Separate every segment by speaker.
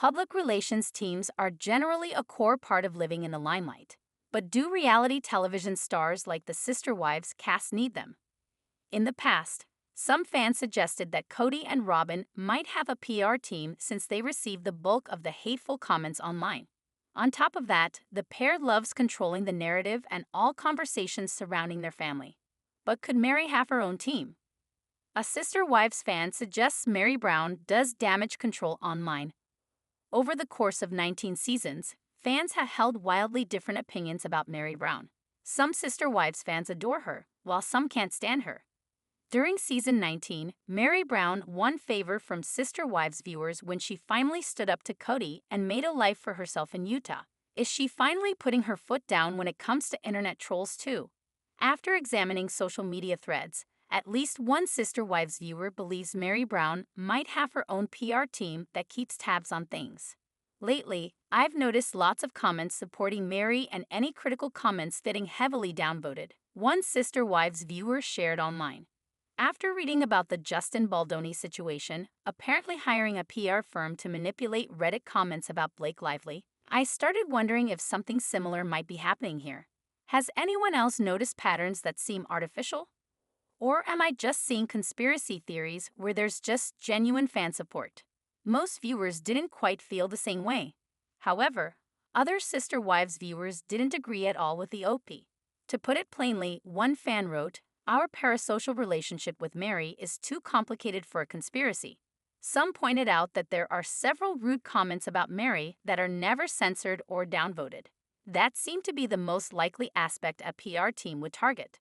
Speaker 1: Public relations teams are generally a core part of living in the limelight. But do reality television stars like the Sister Wives cast need them? In the past, some fans suggested that Cody and Robyn might have a PR team since they received the bulk of the hateful comments online. On top of that, the pair loves controlling the narrative and all conversations surrounding their family. But could Meri have her own team? A Sister Wives fan suggests Meri Brown does damage control online. Over the course of 19 seasons, fans have held wildly different opinions about Meri Brown. Some Sister Wives fans adore her, while some can't stand her. During season 19, Meri Brown won favor from Sister Wives viewers when she finally stood up to Cody and made a life for herself in Utah. Is she finally putting her foot down when it comes to internet trolls too? After examining social media threads, at least one Sister Wives viewer believes Meri Brown might have her own PR team that keeps tabs on things. Lately, I've noticed lots of comments supporting Meri and any critical comments getting heavily downvoted. One Sister Wives viewer shared online. After reading about the Justin Baldoni situation, apparently hiring a PR firm to manipulate Reddit comments about Blake Lively, I started wondering if something similar might be happening here. Has anyone else noticed patterns that seem artificial? Or am I just seeing conspiracy theories where there's just genuine fan support? Most viewers didn't quite feel the same way. However, other Sister Wives viewers didn't agree at all with the OP. To put it plainly, one fan wrote, "Our parasocial relationship with Meri is too complicated for a conspiracy." Some pointed out that there are several rude comments about Meri that are never censored or downvoted. That seemed to be the most likely aspect a PR team would target.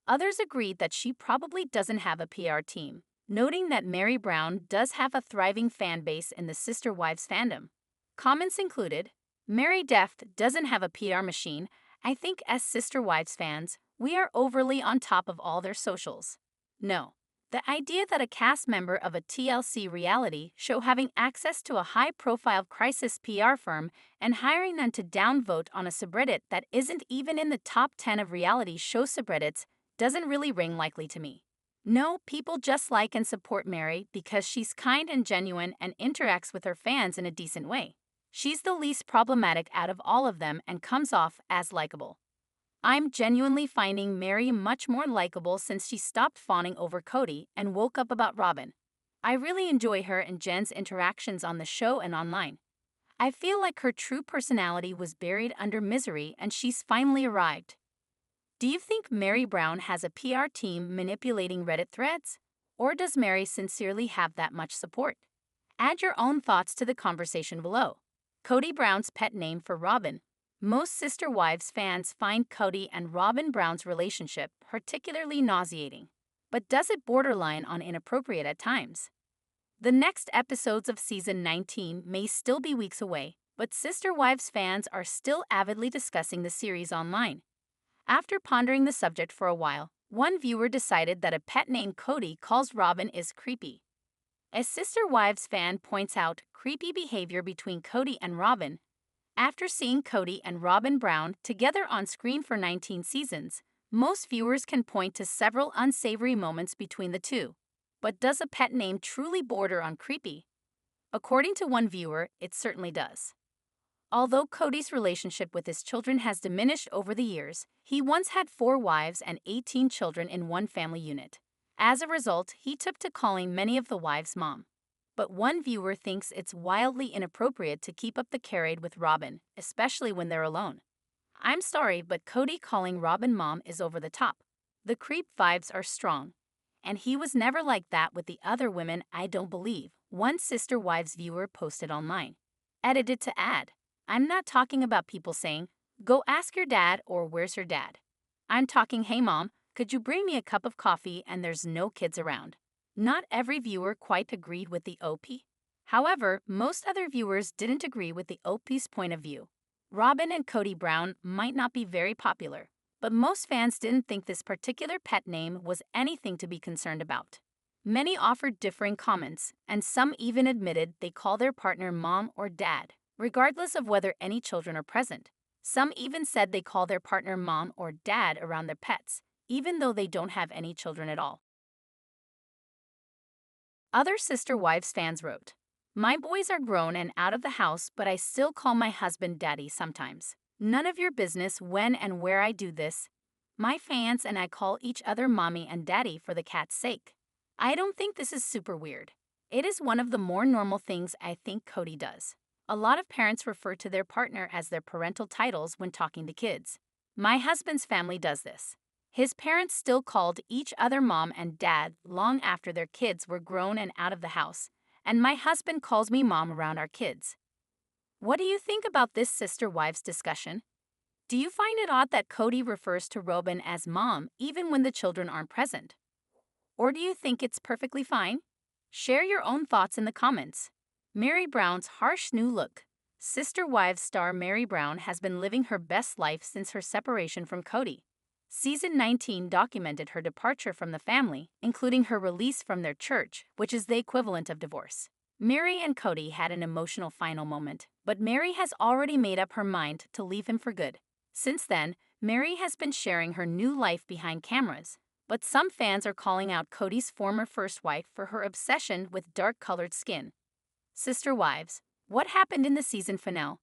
Speaker 1: Others agreed that she probably doesn't have a PR team, noting that Meri Brown does have a thriving fan base in the Sister Wives fandom. Comments included, "Meri Deft doesn't have a PR machine. I think as Sister Wives fans, we are overly on top of all their socials." No. The idea that a cast member of a TLC reality show having access to a high-profile crisis PR firm and hiring them to downvote on a subreddit that isn't even in the top 10 of reality show subreddits doesn't really ring likely to me. No, people just like and support Meri because she's kind and genuine and interacts with her fans in a decent way. She's the least problematic out of all of them and comes off as likable. I'm genuinely finding Meri much more likable since she stopped fawning over Cody and woke up about Robyn. I really enjoy her and Jen's interactions on the show and online. I feel like her true personality was buried under misery and she's finally arrived. Do you think Meri Brown has a PR team manipulating Reddit threads? Or does Meri sincerely have that much support? Add your own thoughts to the conversation below. Cody Brown's pet name for Robyn. Most Sister Wives fans find Cody and Robyn Brown's relationship particularly nauseating. But does it borderline on inappropriate at times? The next episodes of season 19 may still be weeks away, but Sister Wives fans are still avidly discussing the series online. After pondering the subject for a while, one viewer decided that a pet name Cody calls Robyn is creepy. A Sister Wives fan points out creepy behavior between Cody and Robyn. After seeing Cody and Robyn Brown together on screen for 19 seasons, most viewers can point to several unsavory moments between the two. But does a pet name truly border on creepy? According to one viewer, it certainly does. Although Cody's relationship with his children has diminished over the years, he once had 4 wives and 18 children in one family unit. As a result, he took to calling many of the wives mom. But one viewer thinks it's wildly inappropriate to keep up the charade with Robyn, especially when they're alone. I'm sorry, but Cody calling Robyn mom is over the top. The creep vibes are strong. And he was never like that with the other women, I don't believe, one Sister Wives viewer posted online. Edited to add, I'm not talking about people saying, "Go ask your dad" or "Where's your dad?" I'm talking, "Hey mom, could you bring me a cup of coffee and there's no kids around?" Not every viewer quite agreed with the OP. However, most other viewers didn't agree with the OP's point of view. Robyn and Cody Brown might not be very popular, but most fans didn't think this particular pet name was anything to be concerned about. Many offered differing comments, and some even admitted they call their partner mom or dad, regardless of whether any children are present. Some even said they call their partner mom or dad around their pets, even though they don't have any children at all. Other Sister Wives fans wrote, My boys are grown and out of the house, but I still call my husband daddy sometimes. None of your business when and where I do this. My fans and I call each other mommy and daddy for the cat's sake. I don't think this is super weird. It is one of the more normal things I think Cody does. A lot of parents refer to their partner as their parental titles when talking to kids. My husband's family does this. His parents still called each other mom and dad long after their kids were grown and out of the house, and my husband calls me mom around our kids. What do you think about this sister-wives discussion? Do you find it odd that Cody refers to Robyn as mom even when the children aren't present? Or do you think it's perfectly fine? Share your own thoughts in the comments. Meri Brown's harsh new look. Sister Wives star Meri Brown has been living her best life since her separation from Cody. Season 19 documented her departure from the family, including her release from their church, which is the equivalent of divorce. Meri and Cody had an emotional final moment, but Meri has already made up her mind to leave him for good. Since then, Meri has been sharing her new life behind cameras, but some fans are calling out Cody's former first wife for her obsession with dark-colored skin. Sister Wives, what happened in the season finale?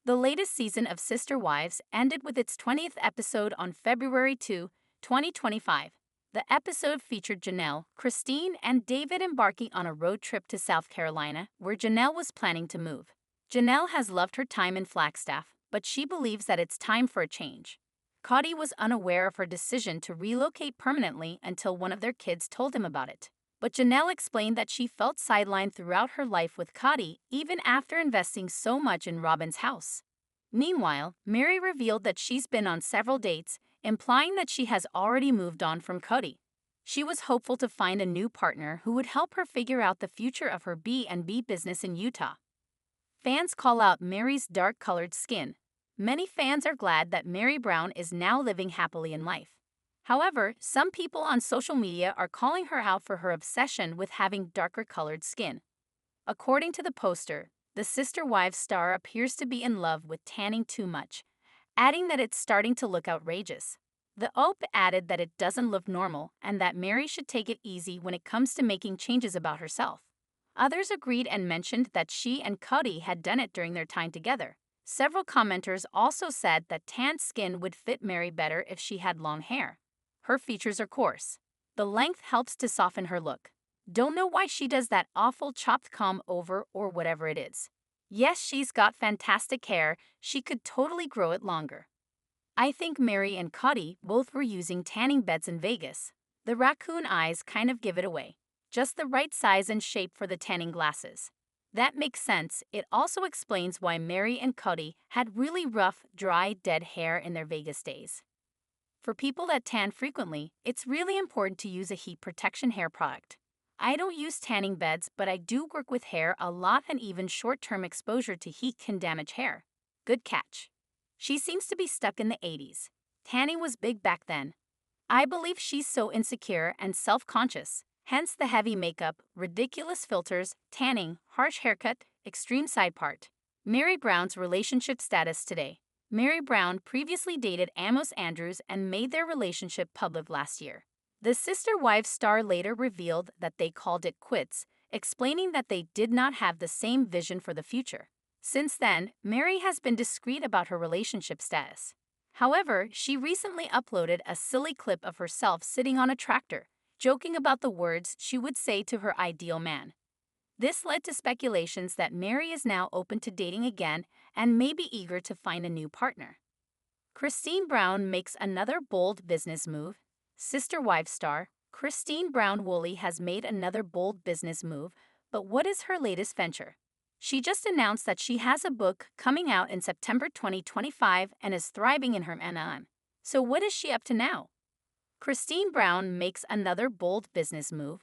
Speaker 1: The latest season of Sister Wives ended with its 20th episode on February 2, 2025. The episode featured Janelle, Christine, and David embarking on a road trip to South Carolina, where Janelle was planning to move. Janelle has loved her time in Flagstaff, but she believes that it's time for a change. Cody was unaware of her decision to relocate permanently until one of their kids told him about it. But Janelle explained that she felt sidelined throughout her life with Cody, even after investing so much in Robyn's house. Meanwhile, Meri revealed that she's been on several dates, implying that she has already moved on from Cody. She was hopeful to find a new partner who would help her figure out the future of her B&B business in Utah. Fans call out Meri's dark-colored skin. Many fans are glad that Meri Brown is now living happily in life. However, some people on social media are calling her out for her obsession with having darker-colored skin. According to the poster, the Sister Wives star appears to be in love with tanning too much, adding that it's starting to look outrageous. The op added that it doesn't look normal and that Meri should take it easy when it comes to making changes about herself. Others agreed and mentioned that she and Cody had done it during their time together. Several commenters also said that tanned skin would fit Meri better if she had long hair. Her features are coarse. The length helps to soften her look. Don't know why she does that awful chopped comb over or whatever it is. Yes, she's got fantastic hair. She could totally grow it longer. I think Meri and Cody both were using tanning beds in Vegas. The raccoon eyes kind of give it away. Just the right size and shape for the tanning glasses. That makes sense. It also explains why Meri and Cody had really rough, dry, dead hair in their Vegas days. For people that tan frequently, it's really important to use a heat protection hair product. I don't use tanning beds, but I do work with hair a lot, and even short-term exposure to heat can damage hair. Good catch. She seems to be stuck in the 80s. Tanning was big back then. I believe she's so insecure and self-conscious, hence the heavy makeup, ridiculous filters, tanning, harsh haircut, extreme side part. Meri Brown's relationship status today. Meri Brown previously dated Amos Andrews and made their relationship public last year. The Sister Wives star later revealed that they called it quits, explaining that they did not have the same vision for the future. Since then, Meri has been discreet about her relationship status. However, she recently uploaded a silly clip of herself sitting on a tractor, joking about the words she would say to her ideal man. This led to speculations that Meri is now open to dating again and may be eager to find a new partner. Christine Brown makes another bold business move. Sister Wives star Christine Brown Woolley has made another bold business move, but what is her latest venture? She just announced that she has a book coming out in September 2025 and is thriving in her MLM. So what is she up to now? Christine Brown makes another bold business move.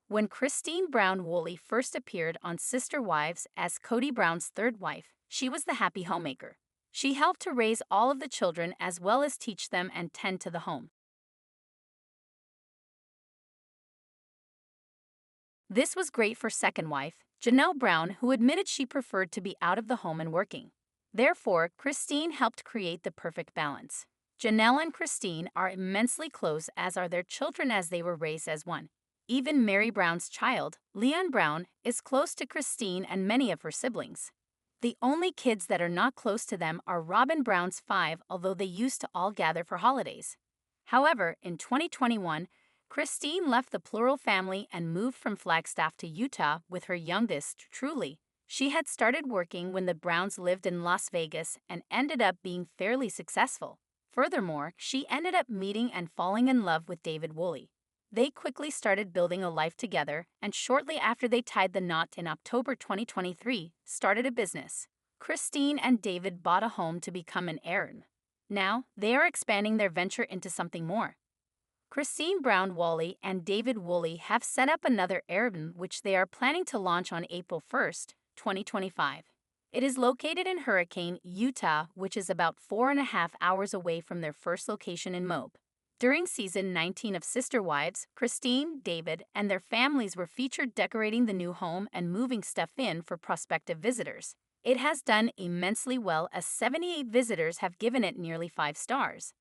Speaker 1: When Christine Brown Woolley first appeared on Sister Wives as Cody Brown's third wife, she was the happy homemaker. She helped to raise all of the children as well as teach them and tend to the home. This was great for second wife, Janelle Brown, who admitted she preferred to be out of the home and working. Therefore, Christine helped create the perfect balance. Janelle and Christine are immensely close, as are their children, as they were raised as one. Even Meri Brown's child, Leon Brown, is close to Christine and many of her siblings. The only kids that are not close to them are Robin Brown's 5, although they used to all gather for holidays. However, in 2021, Christine left the Plural family and moved from Flagstaff to Utah with her youngest, Truly. She had started working when the Browns lived in Las Vegas and ended up being fairly successful. Furthermore, she ended up meeting and falling in love with David Woolley. They quickly started building a life together, and shortly after they tied the knot in October 2023, started a business. Christine and David bought a home to become an heirloom. Now, they are expanding their venture into something more. Christine Brown Woolley and David Woolley have set up another heirloom which they are planning to launch on April 1st, 2025. It is located in Hurricane, Utah, which is about 4.5 hours away from their first location in Moab. During season 19 of Sister Wives, Christine, David, and their families were featured decorating the new home and moving stuff in for prospective visitors. It has done immensely well as 78 visitors have given it nearly 5 stars.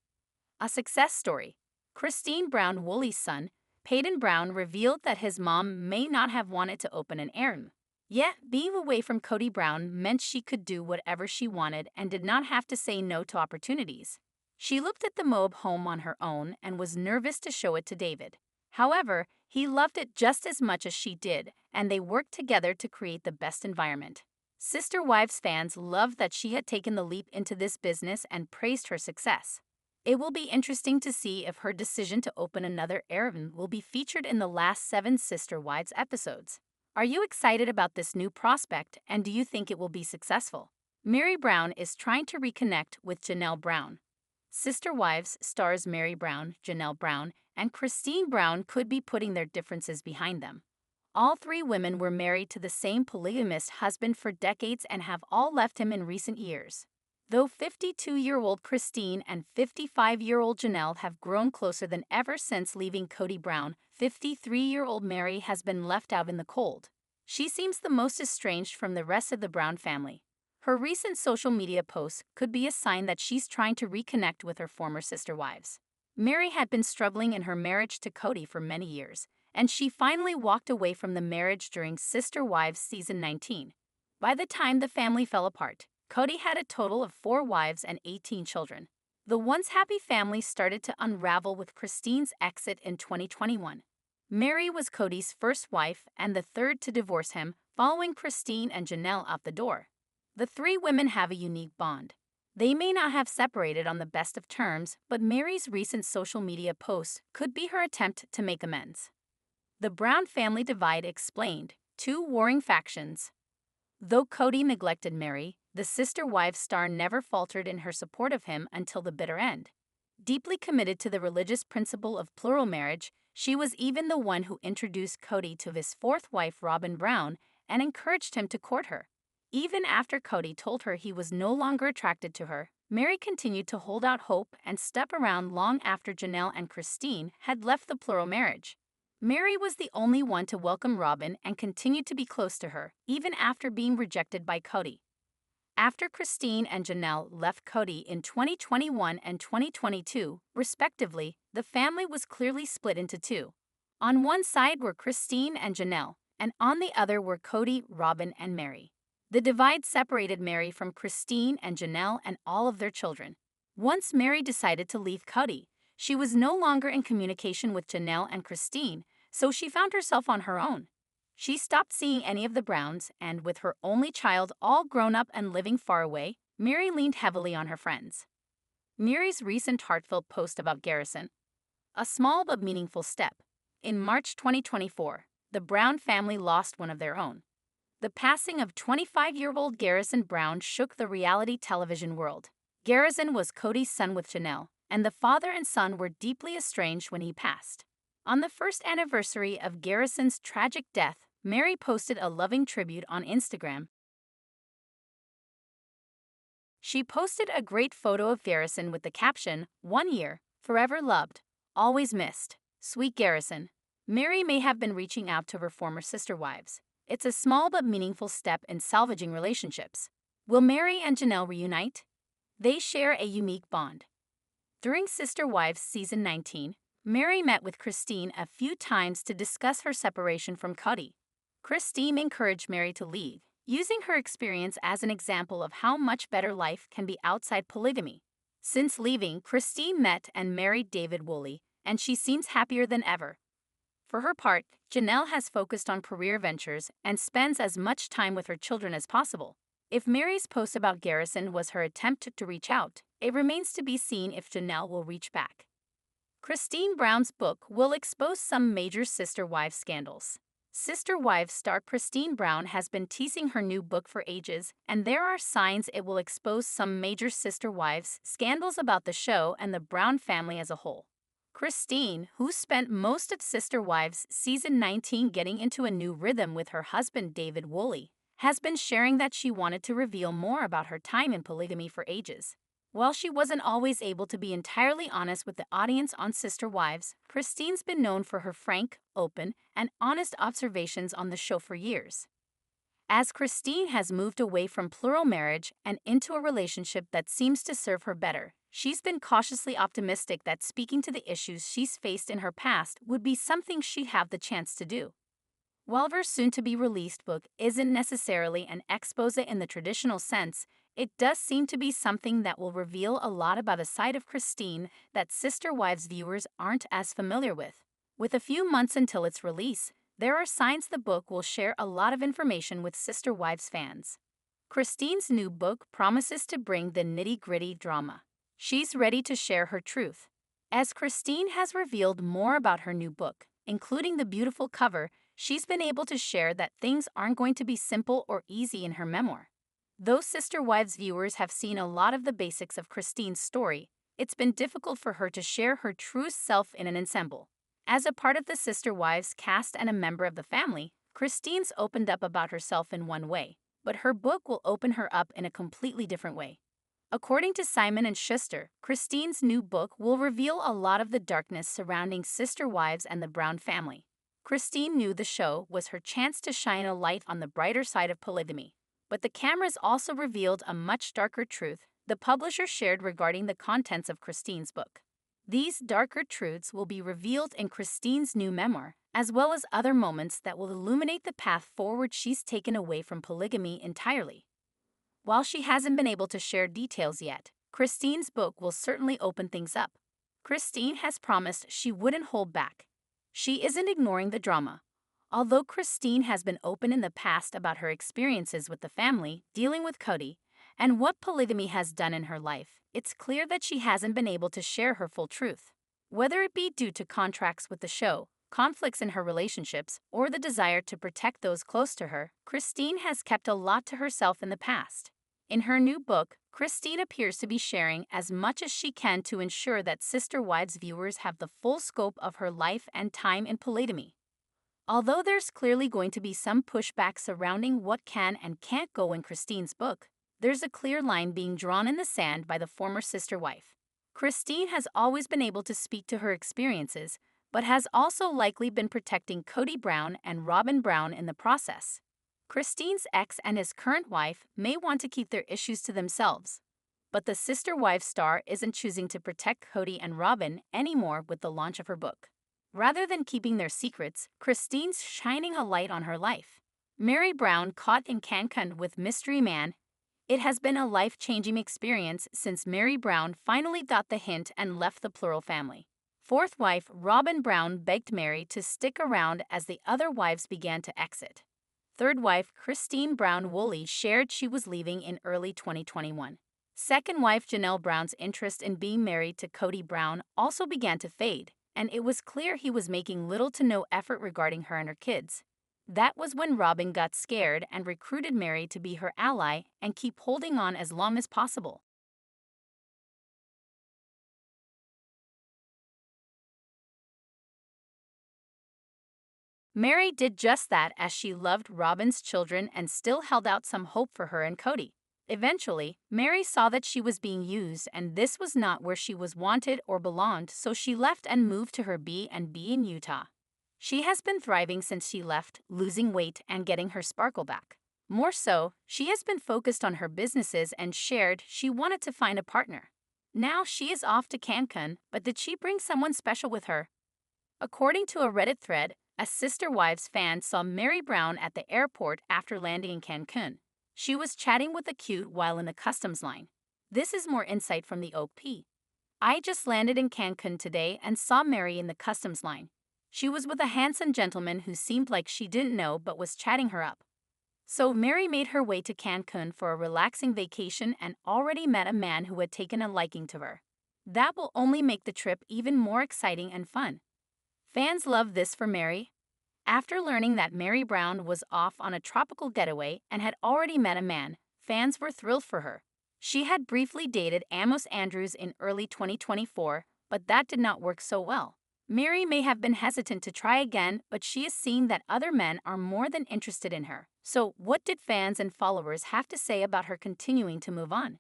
Speaker 1: A success story. Christine Brown Woolley's son, Peyton Brown, revealed that his mom may not have wanted to open an heirloom. Yet, being away from Cody Brown meant she could do whatever she wanted and did not have to say no to opportunities. She looked at the Moab home on her own and was nervous to show it to David. However, he loved it just as much as she did, and they worked together to create the best environment. Sister Wives fans loved that she had taken the leap into this business and praised her success. It will be interesting to see if her decision to open another heirloom will be featured in the last 7 Sister Wives episodes. Are you excited about this new prospect, and do you think it will be successful? Meri Brown is trying to reconnect with Janelle Brown. Sister Wives stars Meri Brown, Janelle Brown, and Christine Brown could be putting their differences behind them. All 3 women were married to the same polygamist husband for decades and have all left him in recent years. Though 52-year-old Christine and 55-year-old Janelle have grown closer than ever since leaving Cody Brown, 53-year-old Meri has been left out in the cold. She seems the most estranged from the rest of the Brown family. Her recent social media posts could be a sign that she's trying to reconnect with her former sister wives. Meri had been struggling in her marriage to Cody for many years, and she finally walked away from the marriage during Sister Wives season 19. By the time the family fell apart, Cody had a total of 4 wives and 18 children. The once happy family started to unravel with Christine's exit in 2021. Meri was Cody's first wife and the third to divorce him, following Christine and Janelle out the door. The 3 women have a unique bond. They may not have separated on the best of terms, but Meri's recent social media posts could be her attempt to make amends. The Brown family divide explained: 2 warring factions. Though Cody neglected Meri, the Sister Wives star never faltered in her support of him until the bitter end. Deeply committed to the religious principle of plural marriage, she was even the one who introduced Cody to his 4th wife, Robyn Brown, and encouraged him to court her. Even after Cody told her he was no longer attracted to her, Meri continued to hold out hope and stuck around long after Janelle and Christine had left the plural marriage. Meri was the only one to welcome Robyn and continued to be close to her, even after being rejected by Cody. After Christine and Janelle left Cody in 2021 and 2022, respectively, the family was clearly split into 2. On one side were Christine and Janelle, and on the other were Cody, Robyn, and Meri. The divide separated Meri from Christine and Janelle and all of their children. Once Meri decided to leave Cody, she was no longer in communication with Janelle and Christine, so she found herself on her own. She stopped seeing any of the Browns, and with her only child all grown up and living far away, Meri leaned heavily on her friends. Meri's recent heartfelt post about Garrison: a small but meaningful step. In March 2024, the Brown family lost one of their own. The passing of 25-year-old Garrison Brown shook the reality television world. Garrison was Cody's son with Janelle, and the father and son were deeply estranged when he passed. On the first anniversary of Garrison's tragic death, Meri posted a loving tribute on Instagram. She posted a great photo of Garrison with the caption, "1 year, forever loved, always missed, sweet Garrison." Meri may have been reaching out to her former sister wives. It's a small but meaningful step in salvaging relationships. Will Meri and Janelle reunite? They share a unique bond. During Sister Wives season 19, Meri met with Christine a few times to discuss her separation from Cody. Christine encouraged Meri to leave, using her experience as an example of how much better life can be outside polygamy. Since leaving, Christine met and married David Woolley, and she seems happier than ever. For her part, Janelle has focused on career ventures and spends as much time with her children as possible. If Meri's post about Garrison was her attempt to reach out, it remains to be seen if Janelle will reach back. Christine Brown's book will expose some major Sister Wives scandals. Sister Wives star Christine Brown has been teasing her new book for ages, and there are signs it will expose some major Sister Wives scandals about the show and the Brown family as a whole. Christine, who spent most of Sister Wives season 19 getting into a new rhythm with her husband David Woolley, has been sharing that she wanted to reveal more about her time in polygamy for ages. While she wasn't always able to be entirely honest with the audience on Sister Wives, Christine's been known for her frank, open, and honest observations on the show for years. As Christine has moved away from plural marriage and into a relationship that seems to serve her better, she's been cautiously optimistic that speaking to the issues she's faced in her past would be something she'd have the chance to do. While her soon-to-be-released book isn't necessarily an expose in the traditional sense, it does seem to be something that will reveal a lot about a side of Christine that Sister Wives viewers aren't as familiar with. With a few months until its release, there are signs the book will share a lot of information with Sister Wives fans. Christine's new book promises to bring the nitty-gritty drama. She's ready to share her truth. As Christine has revealed more about her new book, including the beautiful cover, she's been able to share that things aren't going to be simple or easy in her memoir. Though Sister Wives viewers have seen a lot of the basics of Christine's story, it's been difficult for her to share her true self in an ensemble. As a part of the Sister Wives cast and a member of the family, Christine's opened up about herself in one way, but her book will open her up in a completely different way. According to Simon & Schuster, Christine's new book will reveal a lot of the darkness surrounding Sister Wives and the Brown family. Christine knew the show was her chance to shine a light on the brighter side of polygamy. But the cameras also revealed a much darker truth the publisher shared regarding the contents of Christine's book. These darker truths will be revealed in Christine's new memoir, as well as other moments that will illuminate the path forward she's taken away from polygamy entirely. While she hasn't been able to share details yet, Christine's book will certainly open things up. Christine has promised she wouldn't hold back. She isn't ignoring the drama. Although Christine has been open in the past about her experiences with the family, dealing with Cody, and what polygamy has done in her life, it's clear that she hasn't been able to share her full truth. Whether it be due to contracts with the show, conflicts in her relationships, or the desire to protect those close to her, Christine has kept a lot to herself in the past. In her new book, Christine appears to be sharing as much as she can to ensure that Sister Wives viewers have the full scope of her life and time in polygamy. Although there's clearly going to be some pushback surrounding what can and can't go in Christine's book, there's a clear line being drawn in the sand by the former sister wife. Christine has always been able to speak to her experiences, but has also likely been protecting Cody Brown and Robyn Brown in the process. Christine's ex and his current wife may want to keep their issues to themselves, but the Sister Wives star isn't choosing to protect Cody and Robyn anymore with the launch of her book. Rather than keeping their secrets, Christine's shining a light on her life. Meri Brown caught in Cancun with Mystery Man. It has been a life-changing experience since Meri Brown finally got the hint and left the plural family. Fourth wife Robyn Brown begged Meri to stick around as the other wives began to exit. Third wife Christine Brown Woolley shared she was leaving in early 2021. Second wife Janelle Brown's interest in being married to Cody Brown also began to fade, and it was clear he was making little to no effort regarding her and her kids. That was when Robyn got scared and recruited Meri to be her ally and keep holding on as long as possible. Meri did just that as she loved Robyn's children and still held out some hope for her and Cody. Eventually, Meri saw that she was being used and this was not where she was wanted or belonged, so she left and moved to her B&B in Utah. She has been thriving since she left, losing weight and getting her sparkle back. More so, she has been focused on her businesses and shared she wanted to find a partner. Now she is off to Cancun, but did she bring someone special with her? According to a Reddit thread, a Sister Wives fan saw Meri Brown at the airport after landing in Cancun. She was chatting with a cute while in a customs line. This is more insight from the OP. I just landed in Cancun today and saw Meri in the customs line. She was with a handsome gentleman who seemed like she didn't know but was chatting her up. So Meri made her way to Cancun for a relaxing vacation and already met a man who had taken a liking to her. That will only make the trip even more exciting and fun. Fans love this for Meri. After learning that Meri Brown was off on a tropical getaway and had already met a man, fans were thrilled for her. She had briefly dated Amos Andrews in early 2024, but that did not work so well. Meri may have been hesitant to try again, but she is seeing that other men are more than interested in her. So, what did fans and followers have to say about her continuing to move on?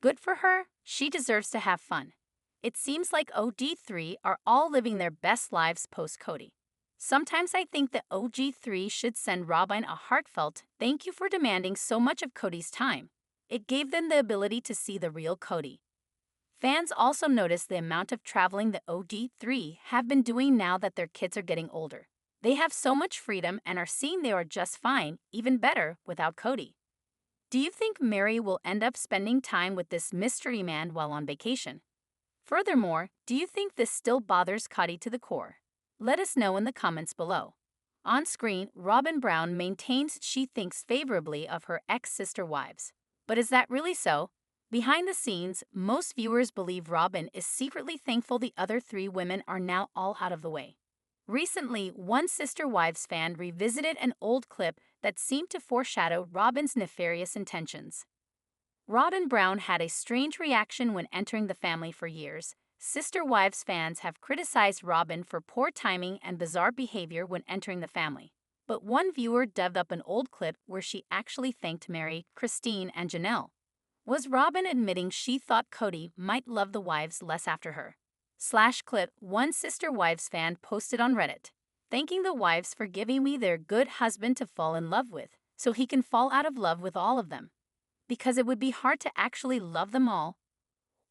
Speaker 1: Good for her, she deserves to have fun. It seems like OG3 are all living their best lives post-Cody. Sometimes I think that OG3 should send Robyn a heartfelt thank you for demanding so much of Cody's time. It gave them the ability to see the real Cody. Fans also notice the amount of traveling the OG3 have been doing now that their kids are getting older. They have so much freedom and are seeing they are just fine, even better, without Cody. Do you think Meri will end up spending time with this mystery man while on vacation? Furthermore, do you think this still bothers Cody to the core? Let us know in the comments below. On screen, Robyn Brown maintains she thinks favorably of her ex-sister wives. But is that really so? Behind the scenes, most viewers believe Robyn is secretly thankful the other three women are now all out of the way. Recently, one Sister Wives fan revisited an old clip that seemed to foreshadow Robyn's nefarious intentions. Robyn Brown had a strange reaction when entering the family for years. Sister Wives fans have criticized Robyn for poor timing and bizarre behavior when entering the family. But one viewer dug up an old clip where she actually thanked Meri, Christine, and Janelle. Was Robyn admitting she thought Cody might love the wives less after her? /clip, one Sister Wives fan posted on Reddit, thanking the wives for giving me their good husband to fall in love with, so he can fall out of love with all of them. Because it would be hard to actually love them all.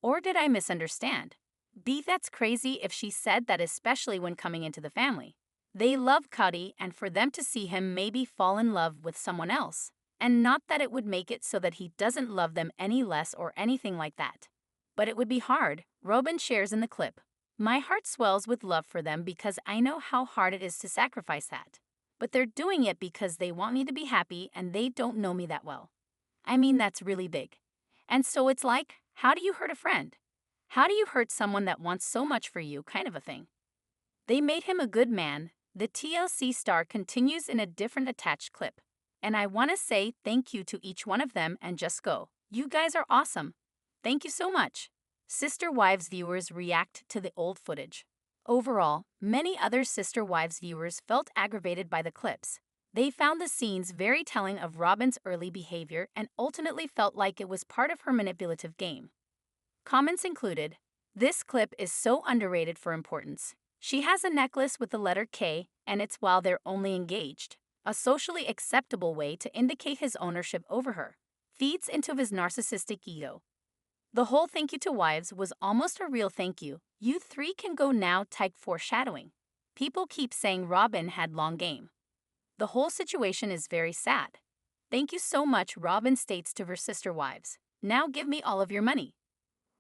Speaker 1: Or did I misunderstand? That's crazy if she said that, especially when coming into the family. They love Cody, and for them to see him maybe fall in love with someone else. And not that it would make it so that he doesn't love them any less or anything like that. But it would be hard, Robyn shares in the clip. My heart swells with love for them because I know how hard it is to sacrifice that. But they're doing it because they want me to be happy and they don't know me that well. I mean, that's really big. And so it's like, how do you hurt a friend? How do you hurt someone that wants so much for you, kind of a thing? They made him a good man, the TLC star continues in a different attached clip. And I want to say thank you to each one of them and just go. You guys are awesome. Thank you so much. Sister Wives viewers react to the old footage. Overall, many other Sister Wives viewers felt aggravated by the clips. They found the scenes very telling of Robyn's early behavior and ultimately felt like it was part of her manipulative game. Comments included, "This clip is so underrated for importance. She has a necklace with the letter K, and it's while they're only engaged. A socially acceptable way to indicate his ownership over her. Feeds into his narcissistic ego. The whole thank you to wives was almost a real thank you. You three can go now type foreshadowing. People keep saying Robyn had long game. The whole situation is very sad. Thank you so much," Robyn states to her Sister Wives. Now give me all of your money.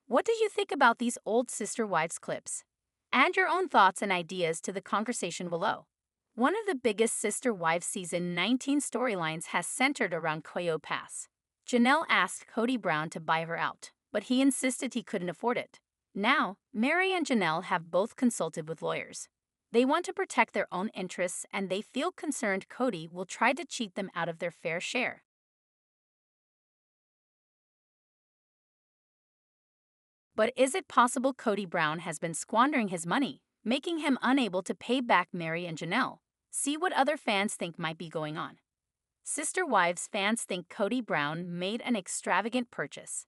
Speaker 1: What do you think about these old Sister Wives clips? Add your own thoughts and ideas to the conversation below. One of the biggest Sister Wives Season 19 storylines has centered around Coyote Pass. Janelle asked Cody Brown to buy her out, but he insisted he couldn't afford it. Now, Meri and Janelle have both consulted with lawyers. They want to protect their own interests and they feel concerned Cody will try to cheat them out of their fair share. But is it possible Cody Brown has been squandering his money, making him unable to pay back Meri and Janelle? See what other fans think might be going on. Sister Wives fans think Cody Brown made an extravagant purchase.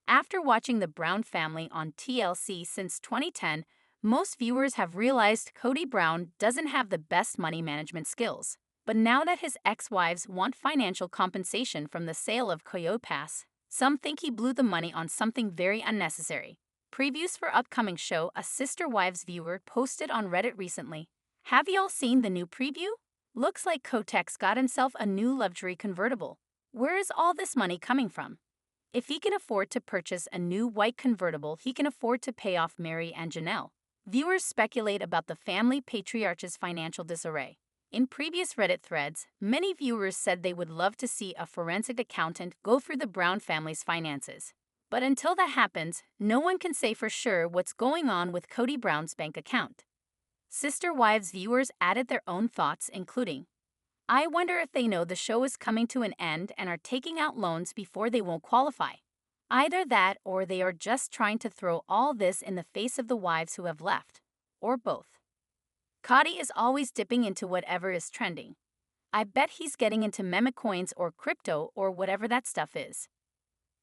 Speaker 1: After watching the Brown family on TLC since 2010, most viewers have realized Cody Brown doesn't have the best money management skills. But now that his ex-wives want financial compensation from the sale of Coyote Pass, Some think he blew the money on something very unnecessary. Previews for upcoming show a Sister Wives viewer posted on Reddit recently. Have y'all seen the new preview? Looks like Kotek's got himself a new luxury convertible. Where is all this money coming from? If he can afford to purchase a new white convertible, he can afford to pay off Meri and Janelle. Viewers speculate about the family patriarch's financial disarray. In previous Reddit threads, many viewers said they would love to see a forensic accountant go through the Brown family's finances. But until that happens, no one can say for sure what's going on with Kody Brown's bank account. Sister Wives viewers added their own thoughts, including, "I wonder if they know the show is coming to an end and are taking out loans before they won't qualify. Either that or they are just trying to throw all this in the face of the wives who have left. Or both. Kody is always dipping into whatever is trending. I bet he's getting into meme coins or crypto or whatever that stuff is."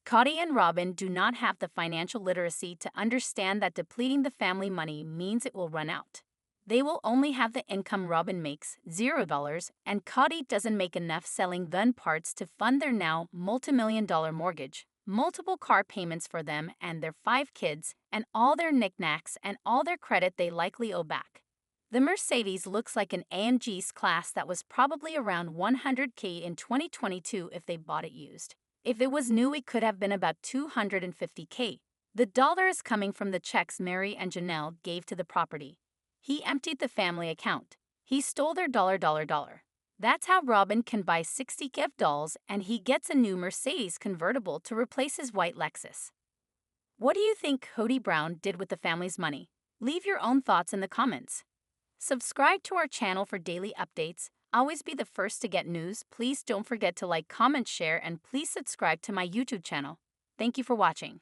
Speaker 1: Kody and Robyn do not have the financial literacy to understand that depleting the family money means it will run out. They will only have the income Robyn makes, $0, and Kody doesn't make enough selling gun parts to fund their now multi-million-dollar mortgage, multiple car payments for them and their 5 kids, and all their knickknacks and all their credit they likely owe back. The Mercedes looks like an AMG's class that was probably around $100K in 2022 if they bought it used. If it was new, it could have been about $250K. The dollar is coming from the checks Meri and Janelle gave to the property. He emptied the family account. He stole their dollar. That's how Robyn can buy 60 gift dolls and he gets a new Mercedes convertible to replace his white Lexus. What do you think Kody Brown did with the family's money? Leave your own thoughts in the comments. Subscribe to our channel for daily updates. Always be the first to get news. Please don't forget to like, comment, share, and please subscribe to my YouTube channel. Thank you for watching.